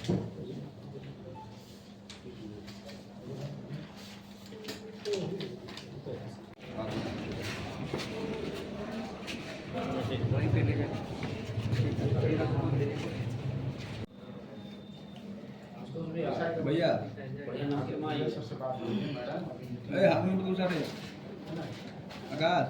भैया हाथ में पूछा थे आकाश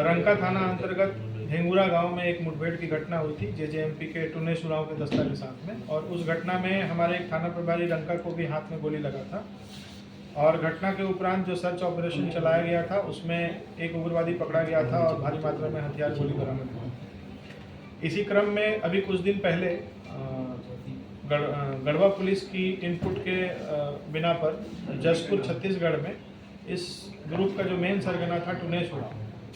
रंका थाना अंतर्गत धेंगुरा गांव में एक मुठभेड़ की घटना हुई थी जेजेएमपी के टुन्ने सुराव के दस्ता के साथ में। और उस घटना में हमारे एक थाना प्रभारी रंका को भी हाथ में गोली लगा था। और घटना के उपरांत जो सर्च ऑपरेशन चलाया गया था उसमें एक उग्रवादी पकड़ा गया था और भारी मात्रा में हथियार गोली बरामद हुई। इसी क्रम में अभी कुछ दिन पहले गढ़वा पुलिस की इनपुट के बिना पर जसपुर छत्तीसगढ़ में इस ग्रुप का जो मेन सरगना था टुन्ने सुराव,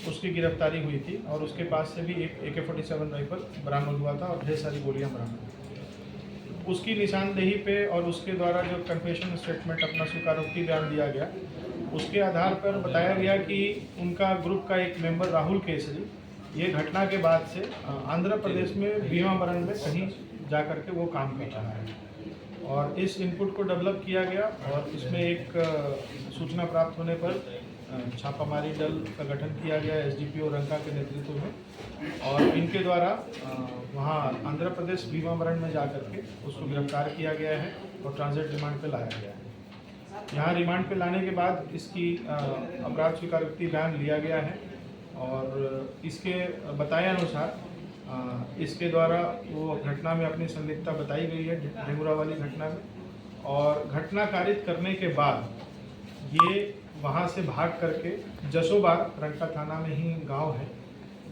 उसकी गिरफ्तारी हुई थी और उसके पास से भी एक AK-47 राइफल बरामद हुआ था और ढेर सारी गोलियां बरामद हुई। उसकी निशानदेही पे और उसके द्वारा जो कन्फेशन स्टेटमेंट अपना स्वीकारोक्ति बयान दिया गया, उसके आधार पर बताया गया कि उनका ग्रुप का एक मेंबर राहुल केसरी ये घटना के बाद से आंध्र प्रदेश में भीमावरम में कहीं जा कर के वो काम कर रहा है। और इस इनपुट को डेवलप किया गया और इसमें एक सूचना प्राप्त होने पर छापामारी दल का गठन किया गया SDPO रंका के नेतृत्व में। और इनके द्वारा वहाँ आंध्र प्रदेश भीमावरम में जाकर के उसको गिरफ्तार किया गया है और ट्रांजिट रिमांड पे लाया गया है। यहाँ रिमांड पे लाने के बाद इसकी अपराध स्वीकारोक्ति बयान लिया गया है और इसके बताए अनुसार इसके द्वारा वो घटना में अपनी संलिप्तता बताई गई है धेंगुरा वाली घटना में। और घटना कारित करने के बाद ये वहाँ से भाग करके जसोबार रंका थाना में ही गांव है,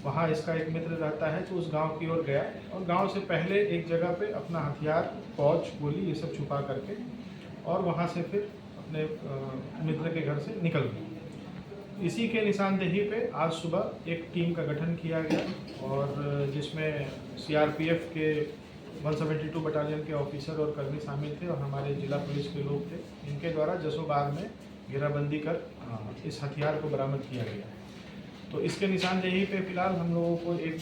वहाँ इसका एक मित्र रहता है तो उस गांव की ओर गया और गांव से पहले एक जगह पे अपना हथियार, पौच, गोली ये सब छुपा करके और वहाँ से फिर अपने मित्र के घर से निकल गया। इसी के निशानदेही पे आज सुबह एक टीम का गठन किया गया और जिसमें CRPF के 172 बटालियन के ऑफिसर और कर्मी शामिल थे और हमारे जिला पुलिस के लोग थे। इनके द्वारा जसोबार में घेराबंदी कर इस हथियार को बरामद किया गया। तो इसके निशानदेही पे फिलहाल हम लोगों को एक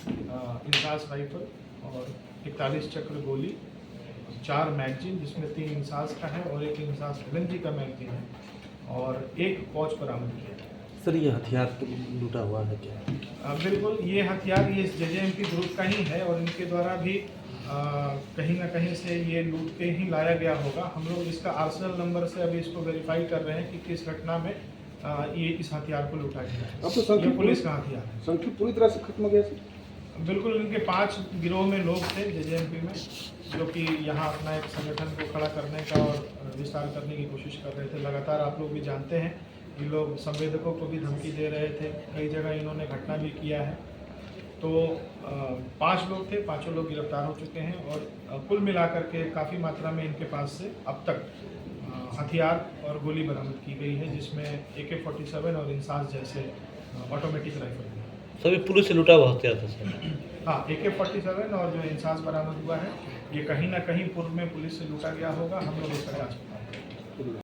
इंसास राइफल और 41 चक्र गोली, 4 मैगजीन जिसमें 3 इंसास का है और एक इंसास LNG का मैगजीन है और एक पौच बरामद किया है। सर ये हथियार तो लूटा हुआ है क्या? बिल्कुल, ये हथियार ये JJMP ग्रुप का ही है और इनके द्वारा भी कहीं ना कहीं से ये लूट के ही लाया गया होगा। हम लोग इसका आर्सनल नंबर से अभी इसको वेरीफाई कर रहे हैं कि किस घटना में ये इस हथियार को लूटा गया है। अब तो ये पुलिस का हथियार है। संख्या पूरी तरह से खत्म हो गया सर। बिल्कुल, इनके 5 गिरोह में लोग थे JJMP में जो कि यहाँ अपना एक संगठन को खड़ा करने का और विस्तार करने की कोशिश कर रहे थे। लगातार आप लोग भी जानते हैं ये लोग संवेदकों को भी धमकी दे रहे थे, कई जगह इन्होंने घटना भी किया है। तो 5 लोग थे, 5 लोग गिरफ्तार हो चुके हैं और कुल मिलाकर के काफ़ी मात्रा में इनके पास से अब तक हथियार और गोली बरामद की गई है, जिसमें AK-47 और इंसास जैसे ऑटोमेटिक राइफल है। सभी पुलिस से लूटा हुआ हथियार था सर? हाँ, AK-47 और जो इंसास बरामद हुआ है ये कहीं ना कहीं पूर्व में पुलिस से लूटा गया होगा। हम लोग इसका जांच कर रहे हैं।